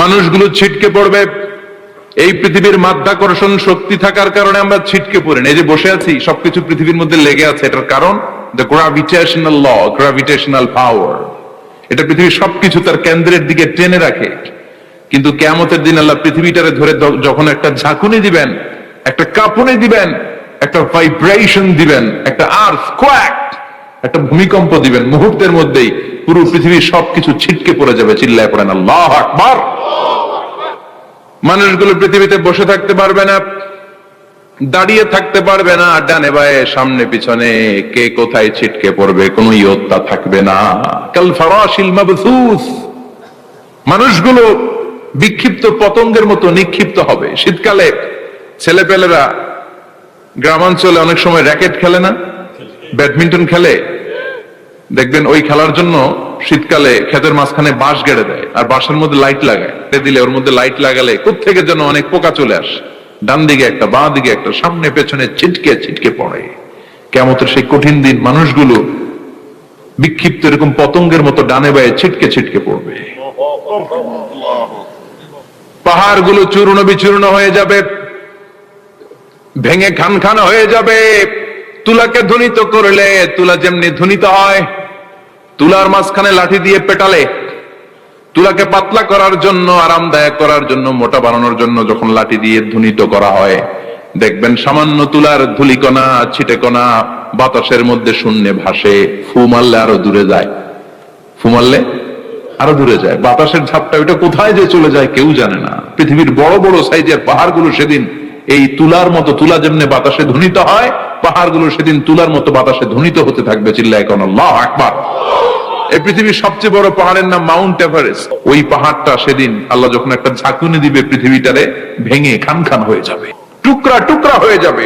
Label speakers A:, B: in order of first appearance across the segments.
A: মানুষগুলো ছিটকে পড়বে। এই পৃথিবীর মাধ্যাকর্ষণ শক্তি থাকার কারণে আমরা ছিটকে পড়ি না। এই যে বসে আছি, সবকিছু পৃথিবীর মধ্যে লেগে আছে। এটার কারণ দ্য গ্রাভিটেশনাল ল, গ্রাভিটেশনাল পাওয়ার। এটা পৃথিবীর সবকিছু তার কেন্দ্রের দিকে টেনে রাখে। কিন্তু কিয়ামতের দিন আল্লাহ পৃথিবীটারে ধরে যখন একটা ঝাঁকুনি দিবেন, একটা কাঁপুনি দিবেন, একটা ভাইব্রেশন দিবেন, একটা আর্থকোয়াক, একটা ভূমিকম্প দিবেন, মুহূর্তের মধ্যেই পুরো পৃথিবীর সবকিছু ছিটকে পড়ে যাবে। চিল্লায় পড়েন আল্লাহু আকবার। মানুষগুলো পৃথিবীতে বসে থাকতে পারবে না, দাঁড়িয়ে থাকতে পারবে না, ডানে বায়ে সামনে পিছনে কে কোথায় ছিটকে পড়বে কোনো ইয়ত্তা থাকবে না। কাল ফারাশিল মাবসুস, মানুষগুলো বিক্ষিপ্ত পতঙ্গের মতো নিক্ষিপ্ত হবে। শীতকালে ছেলেপেলেরা গ্রামাঞ্চলে অনেক সময় র্যাকেট খেলে না, ব্যাডমিন্টন খেলে, দেখবেন ওই খেলার জন্য শীতকালে ক্ষেতের মাঝখানে বাঁশ গেড়ে দেয়, আর বাঁশের মধ্যে লাইট লাগায় দিলে, ওর মধ্যে লাইট লাগালে কোত্থেকে যেন অনেক পোকা চলে আসে, ডান দিকে একটা, বাঁ দিকে একটা, সামনে পেছনে ছিটকে ছিটকে পড়ে। কিয়ামতের সেই কঠিন দিন মানুষগুলো বিক্ষিপ্ত এরকম পতঙ্গের মতো ডানে বায়ে ছিটকে ছিটকে পড়বে। পাহাড়গুলো চূর্ণ বিচূর্ণ হয়ে যাবে, ভেঙে খান খান হয়ে যাবে। তুলাকে ধ্বনিত করলে তুলা যেমনি ধ্বনিত হয়, তুলার মাঝখানে লাঠি দিয়ে পেটালে, তুলাকে পাতলা করার জন্য, আরামদায়ক করার জন্য, মোটা বানানোর জন্য যখন লাঠি দিয়ে ধ্বনিত করা হয়, দেখবেন সামান্য তুলার ধুলিকণা, ছিটেকণা বাতাসের মধ্যে শূন্যে ভাসে। ফু মারলে আরো দূরে যায়, ফু মারলে আরো দূরে যায়। বাতাসের ঝাপটা ওইটা কোথায় যে চলে যায় কেউ জানে না। পৃথিবীর বড় বড় সাইজের পাহাড়গুলো সেদিন এই তুলার মতো, তুলা যেমনি বাতাসে ধ্বনিত হয়, পাহাড়গুলো সেদিন তুলার মতো বাতাসে ধ্বনিত হতে থাকবে। চিল্লায় কোন আল্লাহু আকবার। এই পৃথিবীর সবচেয়ে বড় পাহাড়ের নাম মাউন্ট এভারেস্ট। ওই পাহাড়টা সেদিন আল্লাহ যখন একটা ঝাঁকুনি দিবে, পৃথিবীটারে ভেঙে খান খান হয়ে যাবে, টুকরা টুকরা হয়ে যাবে,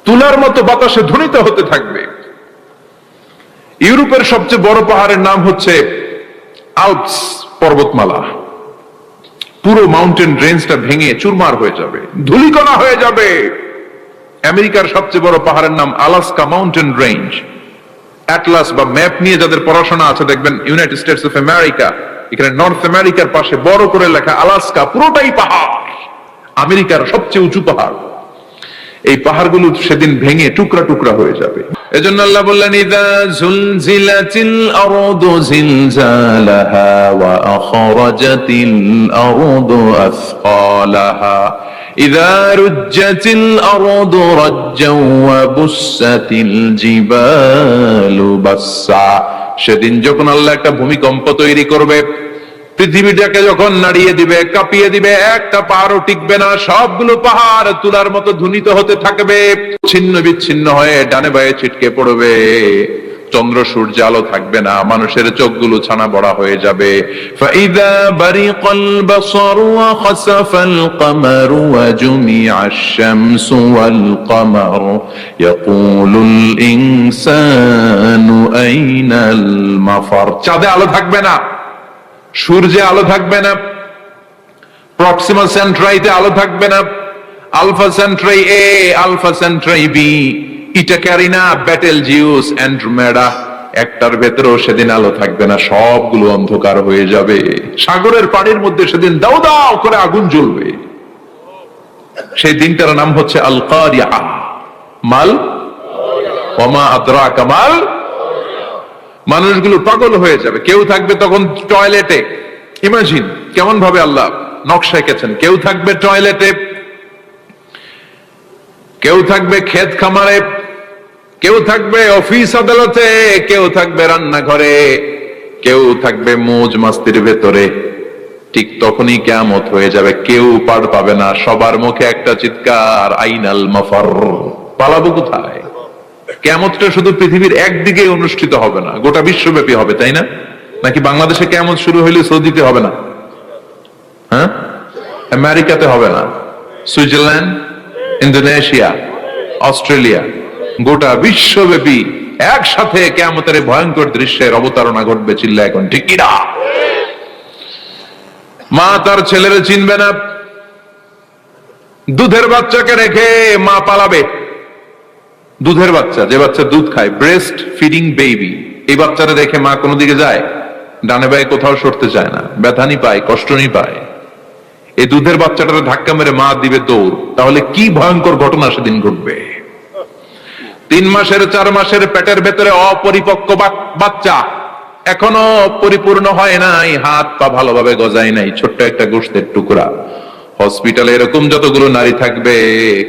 A: তুলার মতো বাতাসে ধ্বনিত হতে থাকবে। ইউরোপের সবচেয়ে বড় পাহাড়ের নাম হচ্ছে আল্পস পর্বতমালা। পুরো মাউন্টেন রেঞ্জটা ভেঙে চুরমার হয়ে যাবে, ধূলিকণা হয়ে যাবে। আমেরিকার সবচেয়ে বড় পাহাড়ের নাম আলাস্কা মাউন্টেন রেঞ্জ। অ্যাটলাস বা ম্যাপ নিয়ে যাদের পড়াশোনা আছে দেখবেন ইউনাইটেড স্টেটস অফ আমেরিকা, এখানে নর্থ আমেরিকার পাশে বড় করে লেখা আলাস্কা, পুরোটাই পাহাড়, আমেরিকার সবচেয়ে উঁচু পাহাড়। এই পাহাড়গুলো সেদিন ভেঙে টুকরা টুকরা হয়ে যাবে। এজন্য আল্লাহ বললেন, ইযা যুলজিলাতিল আরদু জিলজালাহা ওয়া আখরাজাতিল আরদু আসকালাহা ইযা রুজ্জাতিল আরদু রাজ্জাও ওয়া বুসাতিল জিবালু বাসসা। সেদিন যখন আল্লাহ একটা ভূমিকম্প তৈরি করবে, পৃথিবীটাকে যখন নাড়িয়ে দিবে, কাঁপিয়ে দিবে, একটা পাহাড়ও টিকবে না, সবগুলো পাহাড় তুলার মতো ধ্বনিত হতে থাকবে, ছিন্ন বিচ্ছিন্ন হয়ে ডানে বায়ে ছিটকে পড়বে। চন্দ্র সূর্য আলো থাকবে না, মানুষের চোখগুলো ছানা বড়া হয়ে যাবে। ফাইযা বারিকাল বাসারু ওয়া খাসাফাল কমারু ওয়া জুমিআশ শামসু ওয়াল কমারু ইয়াকুলুল ইনসানু আইনাল মাফার। চাঁদে আলো থাকবে না, সূর্যে আলো থাকবে না, প্রক্সিমা সেন্ট্রাইতে আলো থাকবে না, আলফা সেন্ট্রাই এ, আলফা সেন্ট্রাই বি, ইটা ক্যারিনা, বেটেলজিউস, অ্যান্ড্রোমেডা, একটার ভেতরেও সেদিন আলো থাকবে না, সবগুলো অন্ধকার হয়ে যাবে। সাগরের পানির মধ্যে সেদিন দাউ দাউ করে আগুন জ্বলবে। সেই দিনটার নাম হচ্ছে আল কারিয়া। মাল ওয়া মা আদরাকা মাল। মানুষগুলো পাগল হয়ে যাবে। কেউ থাকবে তখন টয়লেটে, ইমাজিন কেমন ভাবে আল্লাহ নকশা এঁকেছেন। কেউ থাকবে টয়লেটে, কেউ থাকবে ক্ষেত খামারে, কেউ থাকবে অফিস আদালতে, কেউ থাকবে রান্নাঘরে, কেউ থাকবে মৌজ মাস্তির ভেতরে। ঠিক তখনই কিয়ামত হয়ে যাবে, কেউ পার পাবে না। সবার মুখে একটা চিৎকার, আইনাল মাফার। পালাবো কোথায়? কিয়ামতটা শুধু পৃথিবীর একদিকে অনুষ্ঠিত হবে না, গোটা বিশ্বব্যাপী হবে, তাই না? নাকি বাংলাদেশে কিয়ামত শুরু হইলে সৌদিতে হবে না? হ্যাঁ, আমেরিকাতে হবে না, সুইজারল্যান্ড, ইন্দোনেশিয়া, অস্ট্রেলিয়া, গোটা বিশ্বব্যাপী একসাথে কিয়ামতের ভয়ঙ্কর দৃশ্যের অবতারণা ঘটবে। চিল্লা এখন ঠিক কিনা? মা তার ছেলেরে চিনবে না, দুধের বাচ্চাকে রেখে মা পালাবে। দুধের বাচ্চা, যে বাচ্চা দুধ খায়, ব্রেস্ট ফিডিং বেবি, এই বাচ্চারা রেখে মা কোনো দিকে যায়? ডানে বায়ে কোথাও সরতে চায় না, ব্যথানি পায়, কষ্টনি পায়। এই দুধের বাচ্চাটারে ধাক্কা মেরে মা দিবে দৌড়, তাহলে কি ভয়ঙ্কর ঘটনা সেদিন ঘটবে। 3 মাসের 4 মাসের পেটের ভেতরে অপরিপক্ক বাচ্চা, এখনো পরিপূর্ণ হয় নাই, হাত পা ভালোভাবে গজায় নাই, ছোট্ট একটা গোশতের টুকরা। হসপিটালে এরকম যতগুলো নারী থাকবে,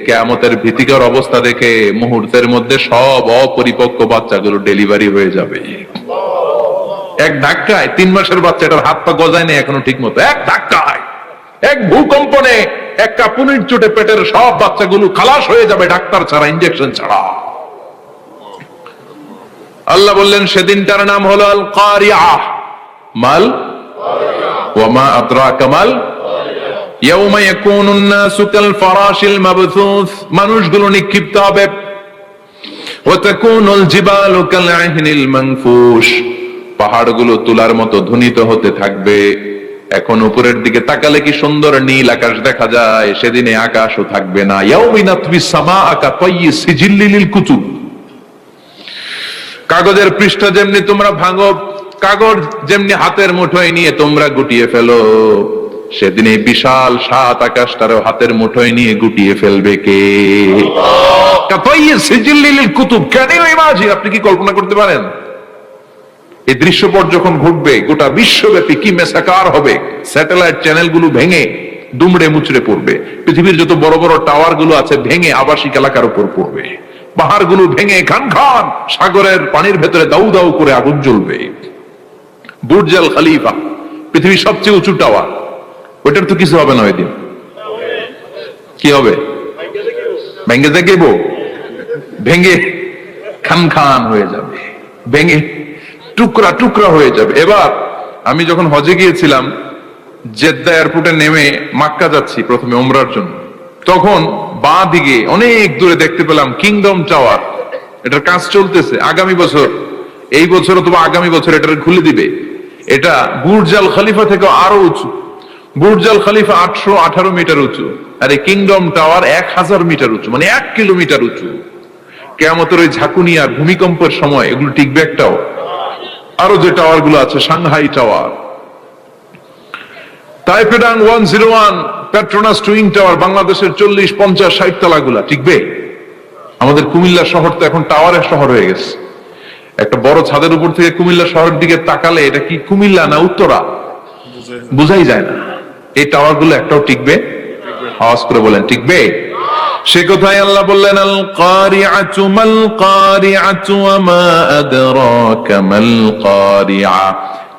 A: কিয়ামতের ভীতিকর অবস্থা দেখে মুহূর্তের মধ্যে সব অপরিপক্ক বাচ্চাগুলো ডেলিভারি হয়ে যাবে। এক ধাক্কায় 3 মাসের বাচ্চাটার হাত পা গজায় নেই এখনো ঠিক মতো, এক ধাক্কায়, এক ভূকম্পনে, এক কাঁপুনির চোটে পেটের সব বাচ্চাগুলো খালাস হয়ে যাবে, ডাক্তার ছাড়া, ইনজেকশন ছাড়া। আল্লাহ বললেন সেদিনটার নাম হলো আল কারিআহ। মাল ওয়া মা আদরাকা মাল ইয়াউমা ইয়াকুনুন নাসু কাল ফারাশিল মাবথুস, মানুষগুলো নিক্ষিপ্ত হবে। ওয়া তাকুনুল জিবালু কাল আহিনিল মানফুশ, পাহাড়গুলো তুলার মতো ধ্বনিত হতে থাকবে। এখন উপরের দিকে তাকালে কি সুন্দর নীল আকাশ দেখা যায়, সেদিনে আকাশও থাকবে না। ইয়াউমিন নাতবিস সামাআ কাতায়্যি সিজিল্লি লিল কুতুব, কাগজের পৃষ্ঠা যেমনি তোমরা ভাঙো, কাগজ যেমনি হাতের মুঠোয় নিয়ে তোমরা গুটিয়ে ফেলো, সেদিন এই বিশাল 7 আকাশটারও হাতের মুঠোয় নিয়ে গুটিয়ে ফেলবে কে? কাতায়্যি সিজিল্লি লিল কুতুব, ক্যান ইউ ইমাজিন, আপনি কি কল্পনা করতে পারেন এই দৃশ্যপট যখন ঘটবে গোটা বিশ্বব্যাপী কি মেসাকার হবে? স্যাটেলাইট চ্যানেলগুলো ভেঙে দুমড়ে মুচড়ে পড়বে, পৃথিবীর যত বড় বড় টাওয়ার গুলো আছে ভেঙে আবাসিক এলাকার উপর পড়বে, পাহাড়গুলো ভেঙে খান খান সাগরের পানির ভেতরে দাউ দাউ করে আগুন জ্বলবে। বুর্জ আল খলিফা পৃথিবীর সবচেয়ে উঁচু টাওয়ার, ওটার তো কিছু হবে না, ওই দিন কি হবে? ভেঙে দেখব, ভেঙে খান খান হয়ে যাবে, ভেঙে টুকরা টুকরা হয়ে যাবে। এবার আমি যখন হজে গিয়েছিলাম, জেদ্দা এয়ারপোর্টে নেমে মক্কা যাচ্ছি প্রথমে উমরার জন্য, তখন বাঁ দিকে অনেক দূরে দেখতে পেলাম কিংডম টাওয়ার, এটার কাজ চলতেছে। আগামী বছর, এই বছর অথবা আগামী বছর এটা খুলে দিবে। এটা বুর্জ আল খলিফা থেকে আরো উঁচু। বুর্জ আল খলিফা 818 মিটার উঁচু, আর এই কিংডম টাওয়ার 1000 মিটার উঁচু, মানে 1 কিলোমিটার উঁচু। কিয়ামতের ওই ঝাঁকুনি আর ভূমিকম্পের সময় এগুলো টিকবে একটাও? আরো যে টাওয়ার গুলো আছে, সাংহাই টাওয়ার, তাইপেডাং 101, পেট্রোনাস টুইং টাওয়ার, বাংলাদেশের 40, 50, 60 তলা গুলা টিকবে? আমাদের কুমিল্লা শহর তো এখন টাওয়ারের শহর হয়ে গেছে। একটা বড় ছাদের উপর থেকে কুমিল্লা শহরের দিকে তাকালে এটা কি কুমিল্লা না উত্তরা বুঝাই যায় না। এই টাওয়ার গুলো একটাও টিকবে? আওয়াজ করে বলেন টিকবে? সে কথাই আল্লাহ বললেন আল কারিআতু মাল কারিআতু ওয়া মা আদরাকা মাল কারিআ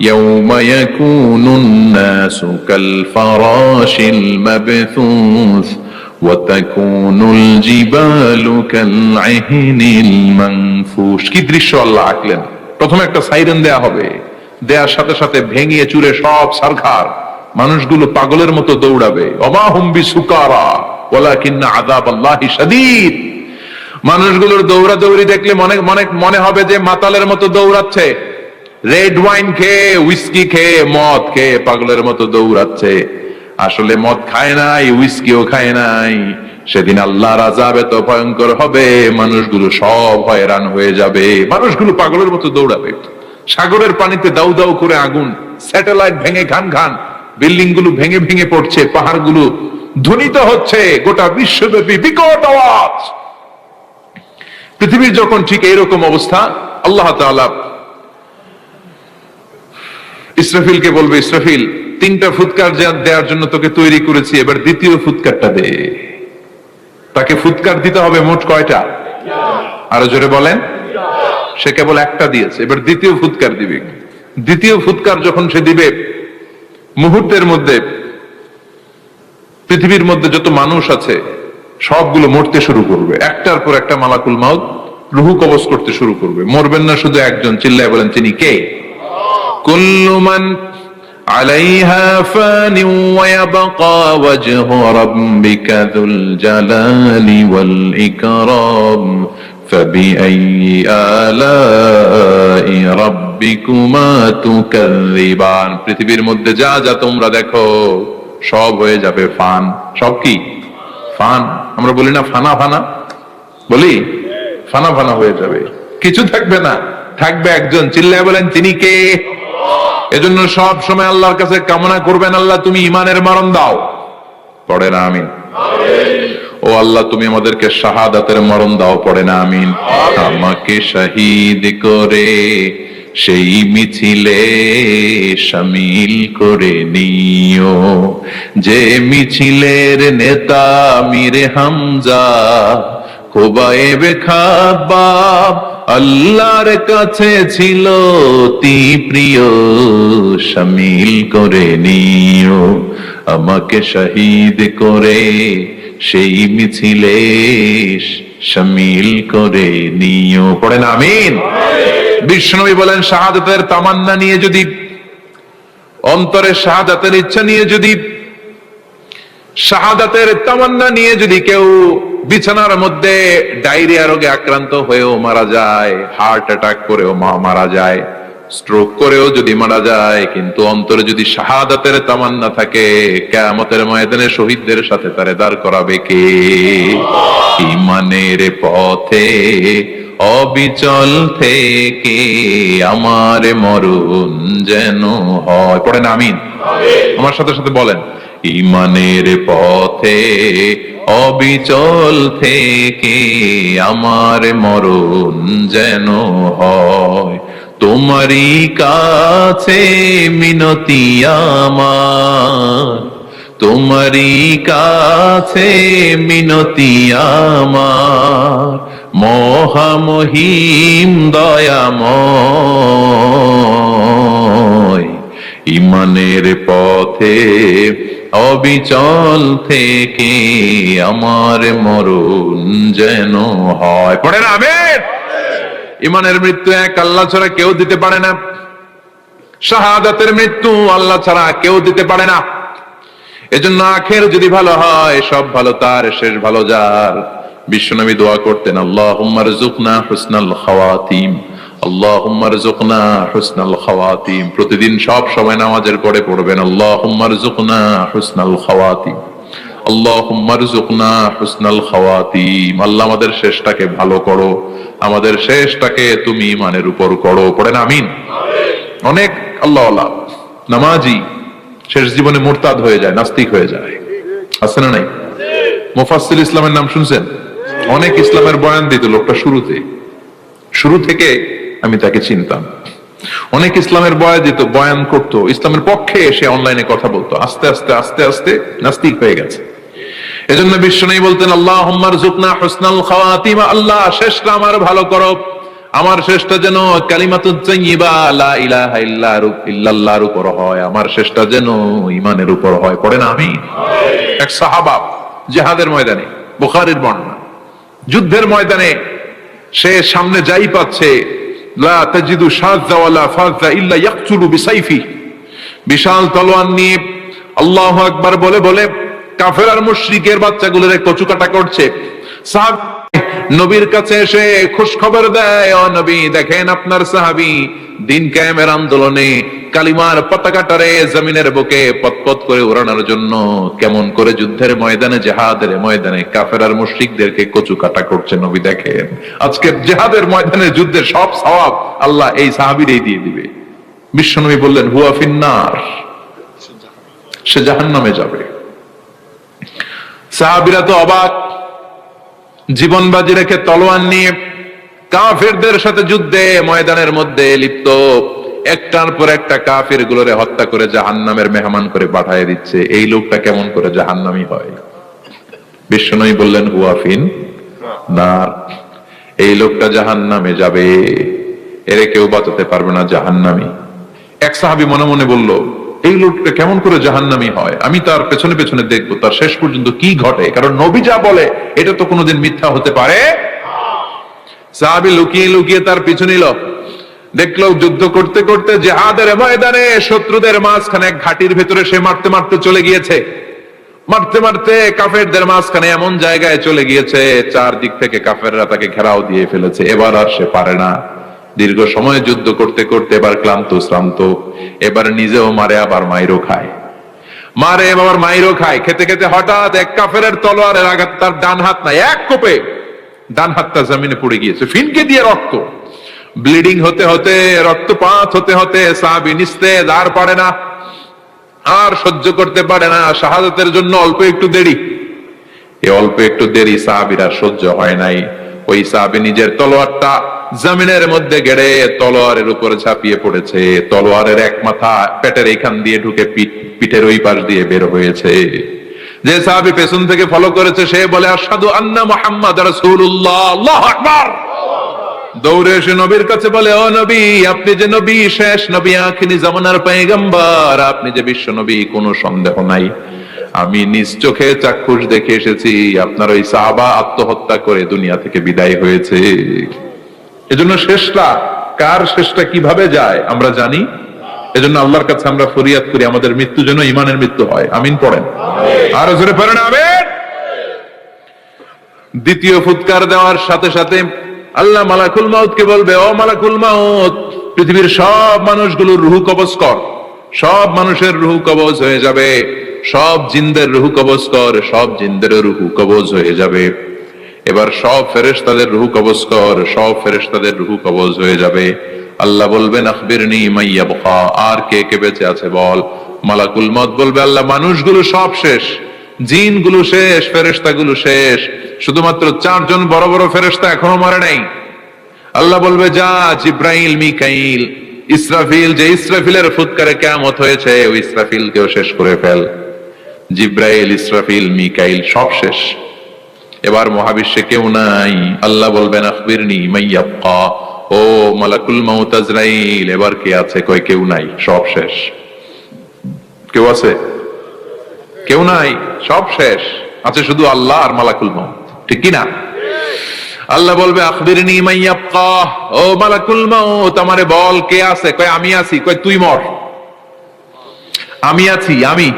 A: ইয়াউমা ইয়াকুনুন নাসু কাল ফারাশিল মাবথুস ওয়া তাকুনুল জিবালু কাল আহিনিল মানফুশ। কি দৃশ্য আল্লাহ আঁকলেন! প্রথমে একটা সাইরেন দেয়া হবে, দেয়ার সাথে সাথে ভেঙে চুরে সব সারখার, মানুষগুলো পাগলের মতো দৌড়াবে। ওমা হুম বিসুকারা ওয়ালাকিন্না আযাবাল্লাহি শাদীদ। মানুষগুলোর দৌড়াদৌড়ি দেখলে মনে হবে যে মাতালের মতো দৌড়াচ্ছে, রেড ওয়াইন খেয়ে, হুইস্কি খেয়ে, মদ খেয়ে পাগলের মতো দৌড়াচ্ছে। আসলে মদ খায় নাই, হুইস্কিও খায় নাই। সেদিন আল্লাহর আযাব এত ভয়ঙ্কর হবে, মানুষগুলো সব হয়রান হয়ে যাবে, মানুষগুলো পাগলের মতো দৌড়াবে। সাগরের পানিতে দাউ দাউ করে আগুন, স্যাটেলাইট ভেঙে খান খান, বিল্ডিং গুলো ভেঙে ভেঙে পড়ছে, পাহাড়গুলো ধ্বনিত হচ্ছে, গোটা বিশ্বব্যাপী বিকট আওয়াজ। পৃথিবীর যখন ঠিক এইরকম অবস্থা, আল্লাহ তাআলা ইসরাফিলকে বলবে, ইসরাফিল 3টা ফুৎকার দেওয়ার জন্য তোকে তৈরি করেছি, এবার দ্বিতীয় ফুৎকারটা দে। তাকে ফুৎকার দিতে হবে মোট কয়টা? আরো জোরে বলেন। সে কেবল একটা দিয়েছে, এবার দ্বিতীয় ফুৎকার দিবে। দ্বিতীয় ফুৎকার যখন সে দিবে, মুহূর্তের মধ্যে পৃথিবীর মধ্যে যত মানুষ আছে সবগুলো মরতে শুরু করবে, একটার পর একটা মালাকুল মাউত রুহু কবজ করতে শুরু করবে। মরবেন না শুধু একজন, চিল্লায় বলেন তিনি কে? কুল্লু মান আলাইহা ফানি ওয়া ইয়াবকা ওয়াজহু রাব্বিকা যুল জালালি ওয়াল ইকরাম ফাবিআইয়ি আলাই রাব্বিকুমা তুকাযযিবান। পৃথিবীর মধ্যে যা যা তোমরা দেখো সব হয়ে যাবে ফান। সব কি? ফান। আমরা বলি না ফানা ফানা, বলি ফানা ফানা হয়ে যাবে, কিছু থাকবে না, থাকবে একজন, চিল্লায় বলেন তিনি কে? এজন্য সব সময় আল্লাহর কাছে কামনা করবেন, আল্লাহ তুমি ঈমানের মরণ দাও। পড়ে না আমিন? ও আল্লাহ তুমি আমাদেরকে শাহাদাতের মরণ দাও। পড়ে না আমিন? আমাকে শহীদ করে সেই মিছিলে শামিল করে নিও, যে মিছিলের নেতা মীর হামজা খোবায়েবে খাব্বাব আল্লাহর কাছে ছিল অতি প্রিয়, শামিল করে নিও। আমাকে শহীদ করে সেই মিছিলে শামিল করে নিও। পড়েন আমিন। বিশ্বনবী বলেন, শাহাদাতের তামান্না নিয়ে যদি, অন্তরে শাহাদাতের ইচ্ছা নিয়ে যদি, শাহাদাতের তামান্না নিয়ে যদি কেউ বিছানার মধ্যে ডায়রিয়া রোগে আক্রান্ত হয়েও মারা যায়, হার্ট অ্যাটাক করেও মারা যায়, স্ট্রোক করেও যদি মারা যায়, কিন্তু অন্তরে যদি শাহাদাতের তামান্না থাকে, কিয়ামতের ময়দানে শহীদদের সাথে তারে দাঁড় করাবে কে? ঈমানের পথে অবিচল থেকে আমার মরণ যেন হয়। পড়েন আমিন। আমার সাথে সাথে বলেন, ঈমানের পথে অবিচল থেকে আমার মরণ যেন হয়। তোমারই কাছে মিনতি আমার, তোমারই কাছে মিনতি আমার, মহামহিম দয়াময়। ঈমানের পথে অবিচল থেকে আমার মরণ যেন হয়। পড়েন আমিন। ঈমানের মৃত্যু এক, আল্লাহ ছাড়া কেউ দিতে পারে না। শাহাদাতের মৃত্যু আল্লাহ ছাড়া কেউ দিতে পারে না। এজন্য আখের যদি ভালো হয়, সব ভালো তার, শেষ ভালো যার। বিশ্বনবী দোয়া করতেন, আল্লাহুম্মা রযুকনা হুসনাল খাওয়াতিম, আল্লাহুম্মা রযুকনা হুসনাল খাওয়াতিম। প্রতিদিন সব সময় নামাজের পরে পড়বেন, আল্লাহুম্মা রযুকনা হুসনাল খাওয়াতিম, আল্লাহুম্মা রযুকনা হুসনাল খাওয়াতিম। আল্লাহ আমাদের শেষটাকে ভালো করো, আমাদের শেষটাকে তুমি ঈমানের উপর করো। পড়েন আমিন। অনেক আল্লাহওয়ালা নামাজি শেষ জীবনে মুরতাদ হয়ে যায়, নাস্তিক হয়ে যায়, আছে না নাই? মুফাসসির ইসলামের নাম শুনছেন? অনেক ইসলামের বয়ান দিত লোকটা শুরু থেকে আমি তাকে চিনতাম। অনেক ইসলামের বয়ান করত, ইসলামের পক্ষে এসে অনলাইনে কথা বলতো। আস্তে আস্তে আস্তে আস্তে নাস্তিক হয়ে গেছে। এজন্য বিশ্বনবী বলতেন, আল্লাহুম্মা রযুকনা হুসনাল খাওয়াতিম, আল্লাহ শেষটা আমার ভালো করো, আমার শেষটা যেন কালিমাতুত তাইয়্যিবা লা ইলাহা ইল্লাল্লাহর উপর হয়, আমার শেষটা যেন ঈমানের উপর হয়। পড়েন আমিন। এক সাহাবা জিহাদের ময়দানে, বুখারীর বর্ণনা, যুদ্ধের ময়দানে সে সামনে যাই পাচ্ছে, লা তাজিদু শাযযা ওয়ালা ফাযযা ইল্লা ইয়াকতুলু বিসাইফি, বিশাল তলোয়ার নিয়ে আল্লাহু আকবার বলে বলে কাফের আর মুশরিকের বাচ্চাগুলোরে কচুকাটা করছে। সাহাবী নবীর কাছে এসে খুশ খবর দেয়, ও নবী দেখেন আপনার সাহাবী দিন কায়েমের আন্দোলনে কালিমার পতাকাটারে জমিনের বুকে পতপত করে উড়ানোর জন্য কেমন করে যুদ্ধের ময়দানে, জিহাদের ময়দানে কাফের আর মুশরিকদেরকে কচুকাটা করছে। নবী দেখেন, আজকে জিহাদের ময়দানে যুদ্ধের সব সওয়াব আল্লাহ এই সাহাবীরই দিয়ে দিবে। বিশ্বনবী বললেন, হুয়া ফিন্নার, সে জাহান্নামে যাবে। সাহাবীরা তো অবাক, জীবন বাজি রেখে তলোয়ার নিয়ে কাফেরদের সাথে যুদ্ধে ময়দানের মধ্যে লিপ্ত, একটার পর একটা কাফের গুলোরে হত্যা করে জাহান্নামের মেহমান করে পাঠিয়ে দিচ্ছে। এই লোকটা কেমন করে জাহান্নামী হয়? বিশ্বনবী বললেন, হুয়া ফিন নার, এই লোকটা জাহান্নামে যাবে, এরে কেউ বাঁচাতে পারবে না, জাহান্নামী। এক সাহাবী মনে মনে বলল, এই লোকটা কেমন করে জাহান্নামী হয়, আমি তার পেছনে পেছনে দেখবো তার শেষ পর্যন্ত কি ঘটে, কারণ নবী যা বলে এটা তো কোনোদিন মিথ্যা হতে পারে। সাহাবী লুকিয়ে লুকিয়ে তার পিছু নিল। দেখলো যুদ্ধ করতে করতে জিহাদের ময়দানে শত্রুদের মাঝখানে এক ঘাটির ভেতরে সে মারতে মারতে চলে গিয়েছে। মারতে মারতে কাফেরদের মাঝখানে এমন জায়গায় চলে গিয়েছে, চারদিক থেকে কাফেররা তাকে ঘেরাও দিয়ে ফেলেছে। এবার আর সে পারে না। দীর্ঘ সময় যুদ্ধ করতে করতে এবার ক্লান্ত শ্রান্ত, এবার নিজেও মারে আবার মাইরও খায়, মারে আবার মাইরও খায়। খেতে খেতে হঠাৎ এক কাফেরের তলোয়ারের আঘাত তার ডান হাত নাই, এক কোপে ডান হাতটা জমিনে পড়ে গিয়েছে, ফিনকে দিয়ে রক্ত। ব্লিডিং হতে হতে, রক্তপাত হতে হতে সাহাবী নিস্তেজ, আর পারে না, আর সহ্য করতে পারে না, শাহাদাতের জন্য অল্প একটু দেরি। এই অল্প একটু দেরি সাহাবীরা সহ্য হয় নাই। ওই সাহাবী নিজের তলোয়ারটা জমিনের মধ্যে গেড়ে তলোয়ারের উপরে ঝাঁপিয়ে পড়েছে। তলোয়ারের এক মাথা পেটের এইখান দিয়ে ঢুকে পিঠের ওই পাশ দিয়ে বের হয়েছে। যে সাহাবী পেছন থেকে ফলো করেছে সে বলে আশহাদু আন্না মুহাম্মাদ রাসূলুল্লাহ, আল্লাহু আকবার। দৌড়ে এসে নবীর কাছে বলে, ও নবী, আপনি যে নবী, শেষ নবী, আখিরি জামানার পয়গম্বর, আপনি যে বিশ্ব নবী, কোনো সন্দেহ নাই। আমি নিজ চোখে চাক্ষুষ দেখে এসেছি আপনার ওই সাহাবা আত্মহত্যা করে দুনিয়া থেকে বিদায় হয়েছে। এজন্য শেষটা কার, শেষটা কিভাবে যায় আমরা জানি। এজন্য আল্লাহর কাছে আমরা ফরিয়াদ করি আমাদের মৃত্যু যেন ঈমানের মৃত্যু হয়। আমিন পড়েন, আর জোরে পড়েন আমিন। দ্বিতীয় ফুৎকার দেওয়ার সাথে সাথে আল্লাহ মালাকুল মাউতকে বলবে, ও মালাকুল মাউত, পৃথিবীর সব মানুষগুলোর রুহু কবজ কর। সব মানুষের রুহু কবজ হয়ে যাবে, সব জিনদের রুহু কবজ কর, সব জিনদের রুহু কবজ হয়ে যাবে। এবার সব ফেরেশতাদের রুহু কবজ কর, সব ফেরেশতাদের রুহু কবজ হয়ে যাবে। আল্লাহ বলবেন আখবিরনি মাইয়া বকা, আর কে কে বেঁচে আছে বল। মালাকুল মউত বলবে, আল্লাহ মানুষগুলো সব শেষ, জিনগুলো শেষ, ফেরেশতাগুলো শেষ, শুধুমাত্র 4 জন বড় বড় ফেরেশতা এখনো মরে নাই। আল্লাহ বলবে, যা জিব্রাইল, মিকাইল, ইসরাফিল, যে ইসরাফিলের ফুৎকারে কিয়ামত হয়েছে, ওই ইসরাফিলকেও শেষ করে ফেল। জিব্রাইল, ইসরাফিল, মিকাইল সব শেষ। এবার মহাবিশ্বে কেউ নাই। আল্লাহ বলবেন আখবিরনি মাইয়াবকা, ও মালাকুল মাউত আজরাইল, এবার কে আছে? কয় কেউ নাই, সব শেষ। কেউ আছে? কেউ নাই, সব শেষ। আছে শুধু আল্লাহ আর মালাকুল মাউত, ঠিক কি না? আল্লাহ বলবে আখবিরনি মাইয়াবকা, ও মালাকুল মাউত, আমারে বল কে আছে? কয় আমি আছি। কয় তুই মর। আমি আছি, আমি।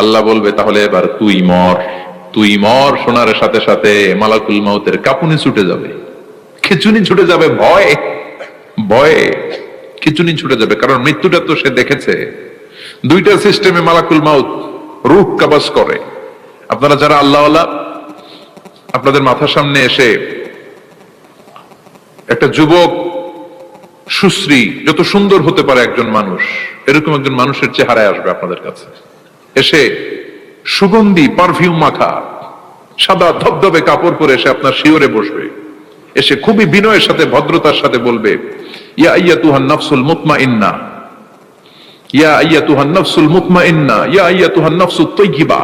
A: আল্লাহ বলবে তাহলে এবার তুই মর। তুই মর শোনার সাথে সাথে মালাকুল মাউতের কাঁপুনি ছুটে যাবে, খিচুনি ছুটে যাবে, ভয়ে ভয়ে খিচুনি ছুটে যাবে। কারণ মৃত্যুটা তো সে দেখেছে। দুইটা সিস্টেমে মালাকুল মাউত রূহ কবজ করে। আপনারা যারা আল্লাহওয়ালা, আপনাদের মাথার সামনে এসে একটা যুবক, সুশ্রী, যত সুন্দর হতে পারে একজন মানুষ, এরকম একজন মানুষের চেহারায় আসবে আপনাদের কাছে। এসে সুগন্ধি পারফিউম মাখা সাদা ধবধবে কাপড় পরে এসে আপনার শিওরে বসবে। এসে খুবই বিনয়ের সাথে, ভদ্রতার সাথে বলবে, ইয়া আইয়াতুহান নাফসুল মুতমাইন্না, ইয়া আইয়াতুহান নাফসুল মুতমাইন্না, ইয়া আইয়াতুহান নাফসুত তাইয়্যিবা,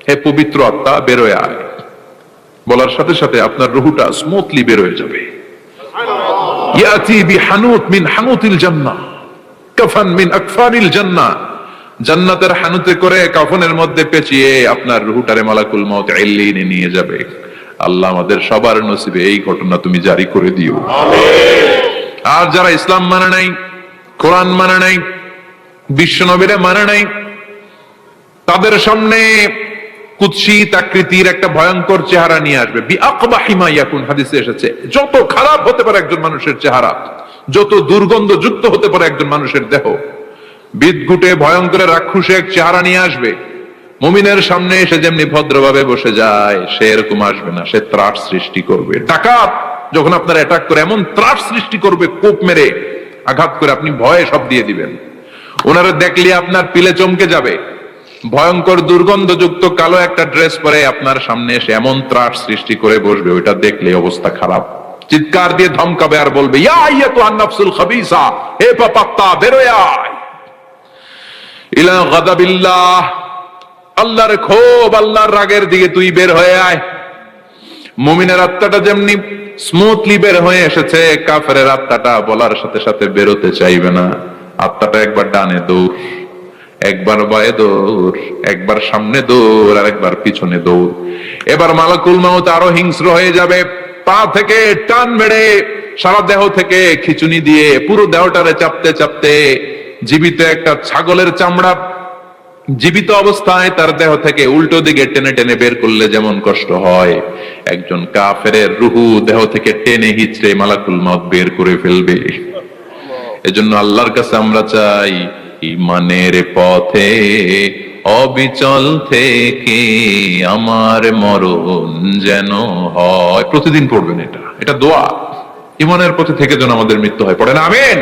A: হে পবিত্র আত্মা, বের হয়ে আয়। বলার সাথে সাথে আপনার রুহুটা স্মুথলি বের হয়ে যাবে। ইয়াতি বিহানুত মিন হানুতিল জান্নাহ, কাফান মিন আকফানিল জান্নাহ, জান্নাতের হানুতে করে কাফনের মধ্যে পেঁচিয়ে আপনার রুহুটারে মালাকুল মাউত ইল্লিনে নিয়ে যাবে। আল্লাহ আমাদের সবার নসিবে এই ঘটনা তুমি জারি করে দিও, আমিন। আর যারা ইসলাম মানে নাই, কোরআন মানে নাই, বিশ্ব নবীরে মানে নাই, তাদের সামনে কুৎসিত আকৃতির একটা ভয়ঙ্কর চেহারা নিয়ে আসবে। বিআকবাহি মা ইয়াকুন, হাদিসে এসেছে, যত খারাপ হতে পারে একজন মানুষের চেহারা, যত দুর্গন্ধযুক্ত হতে পারে একজন মানুষের দেহ, বিদঘুটে ভয়ঙ্কর রাক্ষসে এক চেহারা নিয়ে আসবে। মুমিনের সামনে এসে যেমনি ভদ্রভাবে বসে যায়, সে এরকম আসবে না। সে ত্রাস সৃষ্টি করবে। ডাকাত যখন আপনার অ্যাটাক করে, এমন ত্রাস সৃষ্টি করবে, কোপ মেরে আঘাত করে আপনি ভয়ে সব দিয়ে দিবেন। ওনারা দেখলে আপনার পিলে চমকে যাবে। ভয়ঙ্কর দুর্গন্ধযুক্ত কালো একটা ড্রেস পরে আপনার সামনে এসে এমন ত্রাস সৃষ্টি করে বসবে, ওইটা দেখলে অবস্থা খারাপ। চিৎকার দিয়ে ধমকাবে আর বলবে, ইয়া আইয়াতুহান নাফসুল খাবিসা, হে পাপাত্তা, বের হয়ে আয় ইলা গাদাবিল্লাহ, আল্লাহর ক্ষোভ, আল্লাহর রাগের দিকে তুই বের হয়ে আয়। মুমিনের আত্মাটা যেমনি স্মুথলি বের হয়ে এসেছে, কাফেরের আত্মাটা বলার সাথে সাথে বেরোতে চাইবে না। আত্মাটা একবার ডানে দৌড়, একবার বায়ে দৌড়, একবার সামনে দৌড়, আর একবার পিছনে দৌড়। এবার মালাকুল মাউত আরো হিংস্র হয়ে যাবে। পা থেকে টান মেরে সারা দেহ থেকে খিচুনি দিয়ে পুরো দেহটারে চাপতে চাপতে জীবিত একটা ছাগলের চামড়া জীবিত অবস্থায় তার দেহ থেকে উল্টো দিকে টেনে টেনে বের করলে যেমন কষ্ট হয়, একজন কাফেরের রুহু দেহ থেকে টেনে হিচড়ে মালাকুল মাউত বের করে ফেলবে। এজন্য আল্লাহর কাছে আমরা চাই, ঈমানের পথে অবিচল থেকে আমার মরণ যেন হয়। প্রতিদিন পড়বেন এটা, এটা দোয়া। ইমানের পথে থেকে যেন আমাদের মৃত্যু হয়, পড়ে না আমিন।